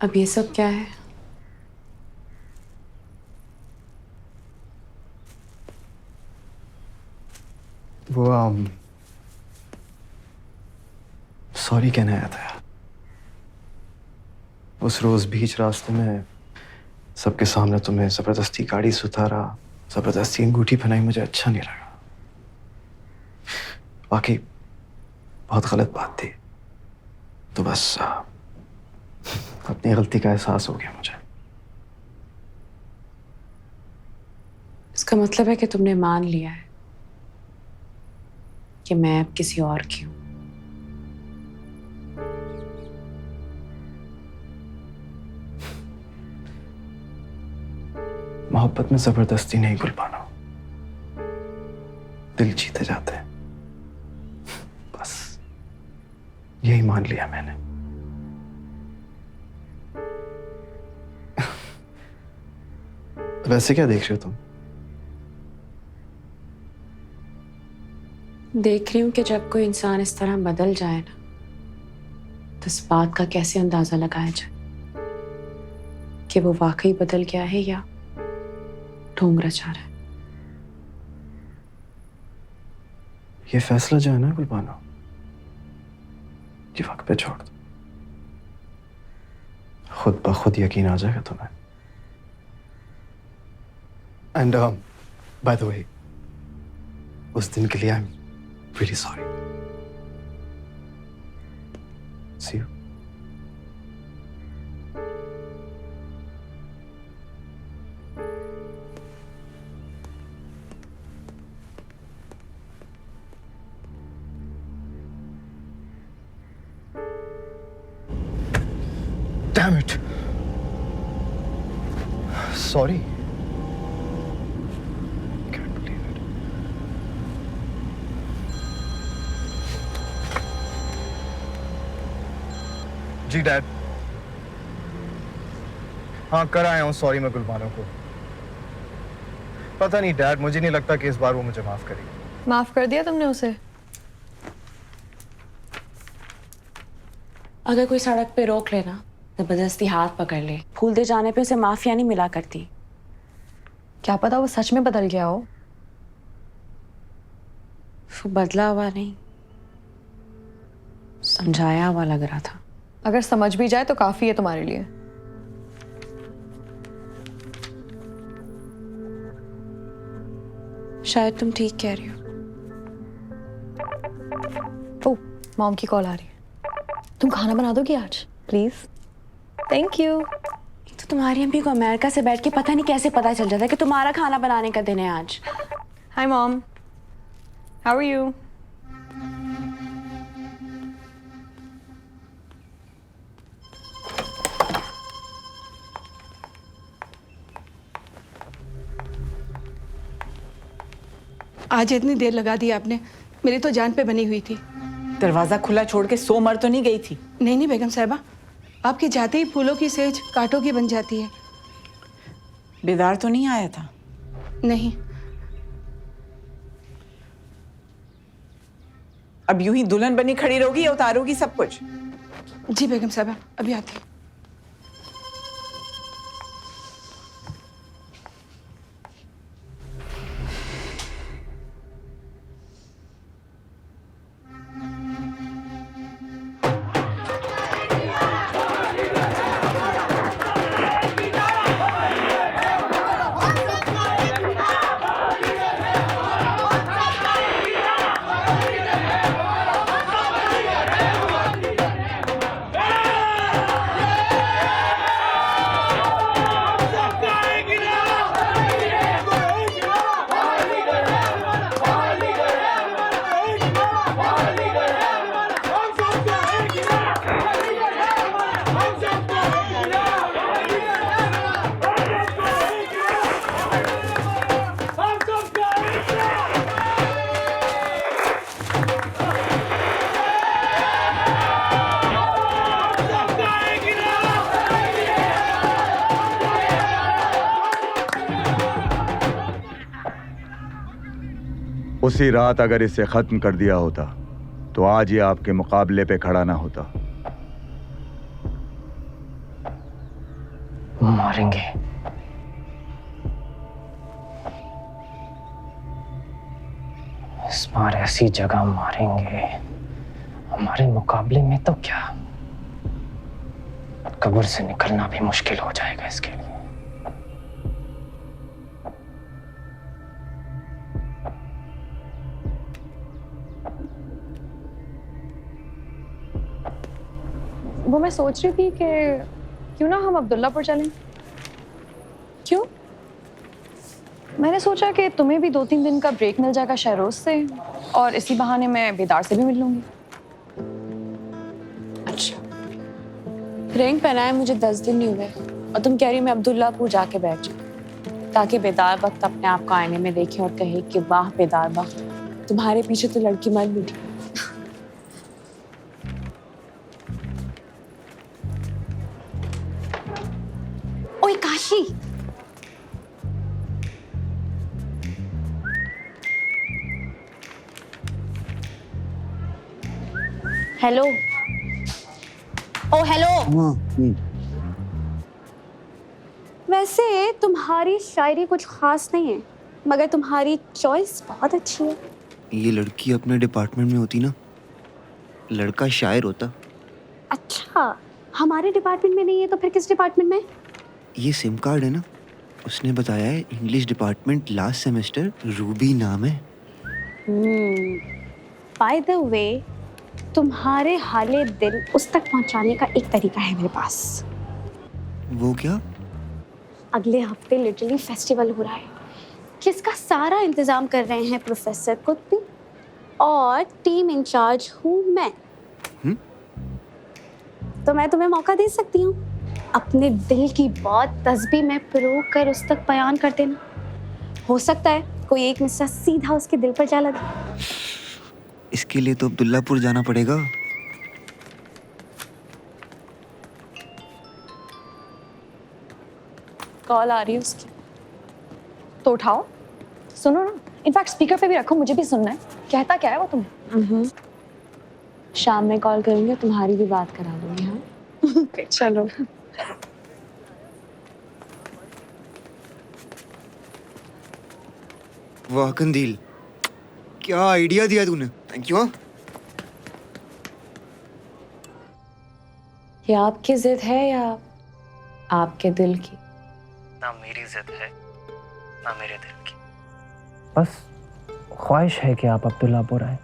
अब ये सब क्या है? वो सॉरी कहने आया था यार। उस रोज बीच रास्ते में सबके सामने तुम्हें जबरदस्ती गाड़ी से उतारा, जबरदस्ती अंगूठी पहनाई, मुझे अच्छा नहीं लगा। वाकई बहुत गलत बात थी। तो बस अपनी गलती का एहसास हो गया मुझे। इसका मतलब है कि तुमने मान लिया है कि मैं अब किसी और की हूं। मोहब्बत में जबरदस्ती नहीं गुलबानो, दिल जीते जाते हैं। बस यही मान लिया मैंने। वैसे क्या देख रहे हो तुम? देख रही हूं कि जब कोई इंसान इस तरह बदल जाए ना, तो इस बात का कैसे अंदाजा लगाया जाए कि वो वाकई बदल गया है या ढोंग रचा रहा है। ये फैसला जो है ना गुलबानो, ये वक्त पे छोड़ दो। खुद ब खुद यकीन आ जाएगा तुम्हें। एंड बाय द वे, उस दिन के लिए I am really sorry. See you. Damn it. Sorry. Can't believe it. जी डैड। हाँ कर आया हूँ सॉरी मैं गुलबानो को। पता नहीं डैड, मुझे नहीं लगता कि इस बार वो मुझे माफ करेगी। माफ कर दिया तुमने उसे? अगर कोई सड़क पे रोक लेना, जबरदस्ती हाथ पकड़ ले, फूल दे जाने पे उसे माफिया नहीं मिला करती। क्या पता वो सच में बदल गया हो। वो बदला हुआ नहीं, समझाया हुआ लग रहा था। अगर समझ भी जाए तो काफी है तुम्हारे लिए। शायद तुम ठीक कह रही हो। ओह, मॉम की कॉल आ रही है। तुम खाना बना दोगी आज प्लीज? Thank you. तो तुम्हारी अम्मी को अमेरिका से बैठ के पता नहीं कैसे पता चल जाता है कि तुम्हारा खाना बनाने का दिन है आज। Hi mom, how are you? आज इतनी देर लगा दी आपने, मेरी तो जान पे बनी हुई थी। दरवाजा खुला छोड़ के सो मर तो नहीं गई थी? नहीं नहीं बेगम साहिबा, आपके जाते ही फूलों की सेज कांटों की बन जाती है। बेदार तो नहीं आया था? नहीं। अब यूं ही दुल्हन बनी खड़ी रहोगी या उतारोगी सब कुछ? जी बेगम साहिबा, अभी आती हूँ। उसी रात अगर इसे खत्म कर दिया होता तो आज ये आपके मुकाबले पे खड़ा ना होता। मारेंगे। इस बार ऐसी जगह मारेंगे, हमारे मुकाबले में तो क्या, कब्र से निकलना भी मुश्किल हो जाएगा इसके लिए। वो मैं सोच रही थी कि क्यों ना हम अब्दुल्लापुर चलें। क्यों? मैंने सोचा कि तुम्हें भी 2-3 दिन का ब्रेक मिल जाएगा शहरोज से, और इसी बहाने मैं बेदार से भी मिल लूंगी। अच्छा, रिंग पहनाए मुझे 10 दिन नहीं हुए और तुम कह रही मैं अब्दुल्लापुर जाके बैठ जाऊं ताकि बेदार वक्त अपने आप को आईने में देखे और कहे कि वाह बेदार वक्त, तुम्हारे पीछे तो लड़की मर मिटी। ओए काशी, हेलो। ओ हेलो। वैसे तुम्हारी शायरी कुछ खास नहीं है, मगर तुम्हारी चॉइस बहुत अच्छी है। ये लड़की अपने डिपार्टमेंट में होती ना, लड़का शायर होता। अच्छा, हमारे डिपार्टमेंट में नहीं है तो फिर किस डिपार्टमेंट में? ये सिम कार्ड है ना, उसने बताया है English department, last semester, Ruby नाम है। बाय द वे, तुम्हारे हाले दिल उस तक पहुंचाने का एक तरीका है मेरे पास। वो क्या? अगले हफ्ते लिटरली फेस्टिवल हो रहा है जिसका सारा इंतजाम कर रहे हैं प्रोफेसर कुतबी और टीम इंचार्ज हूँ मैं। तो मैं तुम्हें मौका दे सकती हूँ अपने दिल की बात तस्बीह में पिरो कर उस तक बयान कर देना। हो सकता है कोई एक मिसरा सीधा उसके दिल पर जा लगे। इसके लिए तो अब्दुल्लापुर जाना पड़ेगा। कॉल आ रही है उसकी। तो उठाओ, सुनो ना। इनफैक्ट स्पीकर पे भी रखो, मुझे भी सुनना है। कहता क्या है वो तुम्हें? शाम में कॉल करूंगी, तुम्हारी भी बात करा दूंगी। हाँ चलो। वाह कंदील, क्या आइडिया दिया तूने, थैंक यू। ये आपकी जिद है या आपके दिल की? ना मेरी जिद है ना मेरे दिल की, बस ख्वाहिश है कि आप अब्दुल्लापुर आए।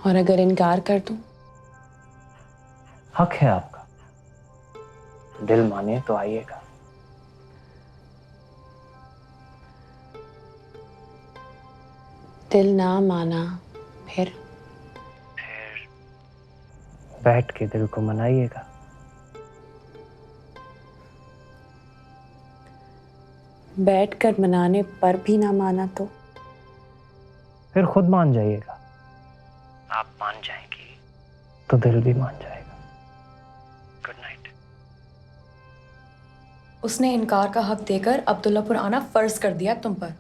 और अगर इनकार कर दूं? हक है आपका, दिल माने तो आइएगा। दिल ना माना फिर बैठ के दिल को मनाइएगा। बैठकर मनाने पर भी ना माना तो फिर खुद मान जाइएगा। आप मान जाएंगी तो दिल भी मान जाएगा। Good night. उसने इनकार का हक देकर अब्दुल्लापुर आना फर्ज कर दिया तुम पर।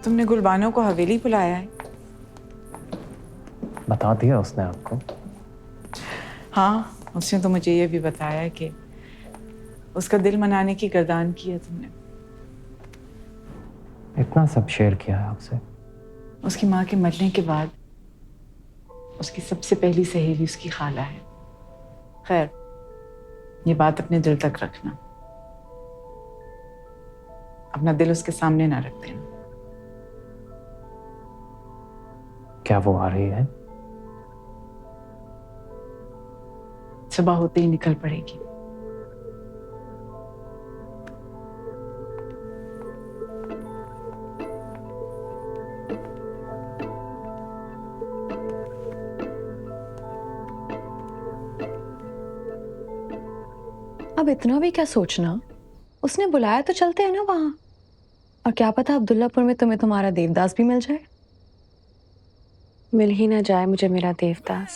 तुमने गुलबानो को हवेली बुलाया है? बता दिया उसने आपको? हाँ, उसने तो मुझे ये भी बताया है कि उसका दिल मनाने की गर्दान की है तुमने। इतना सब शेयर किया है आपसे? उसकी माँ के मरने के बाद उसकी सबसे पहली सहेली उसकी खाला है। खैर, ये बात अपने दिल तक रखना, अपना दिल उसके सामने ना रख देना। क्या वो आ रही है? सुबह होते ही निकल पड़ेगी। अब इतना भी क्या सोचना, उसने बुलाया तो चलते हैं ना वहां। और क्या पता अब्दुल्लापुर में तुम्हें तुम्हारा देवदास भी मिल जाए। मिल ही ना जाए मुझे मेरा देवदास।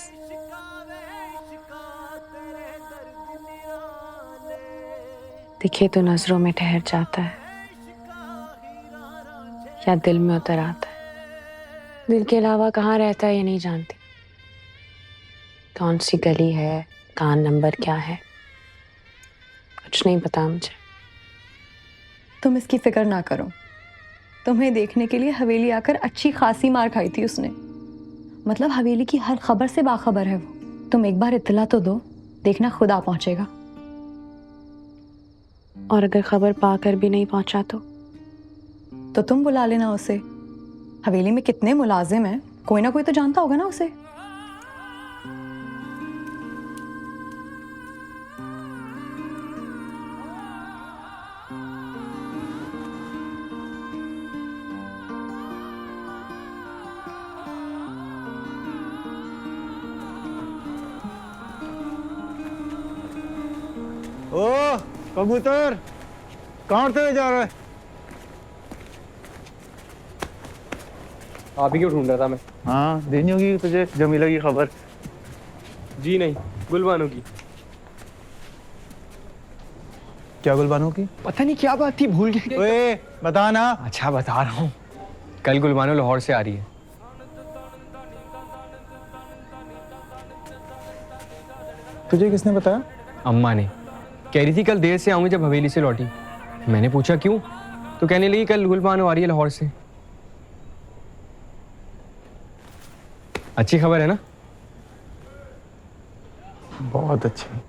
दिखे तो नजरों में ठहर जाता है या दिल में उतर आता है। दिल के अलावा कहाँ रहता है ये नहीं जानती। कौन सी गली है, कहाँ नंबर क्या है, कुछ नहीं पता मुझे। तुम इसकी फिक्र ना करो। तुम्हें देखने के लिए हवेली आकर अच्छी खासी मार खाई थी उसने। मतलब हवेली की हर खबर से बाखबर है वो। तुम एक बार इत्तला तो दो, देखना खुद आ पहुंचेगा। और अगर खबर पाकर भी नहीं पहुंचा तो तुम बुला लेना उसे। हवेली में कितने मुलाजिम हैं, कोई ना कोई तो जानता होगा ना उसे। ओ कबूतर, कहाँ उड़ते जा रहा है? आप ही क्यों ढूंढ रहा था मैं? हाँ, देनी होगी तुझे जमीला की खबर। जी नहीं, गुलबानो की। क्या गुलबानो की? पता नहीं क्या बात थी, भूल गया। ओए बता ना। अच्छा बता रहा हूँ, कल गुलबानो लाहौर से आ रही है। तुझे किसने बताया? अम्मा ने कह रही थी कल देर से आऊंगी जब हवेली से लौटी। मैंने पूछा क्यों, तो कहने लगी कल गुलबानो आ रही है लाहौर से। अच्छी खबर है ना? बहुत अच्छी।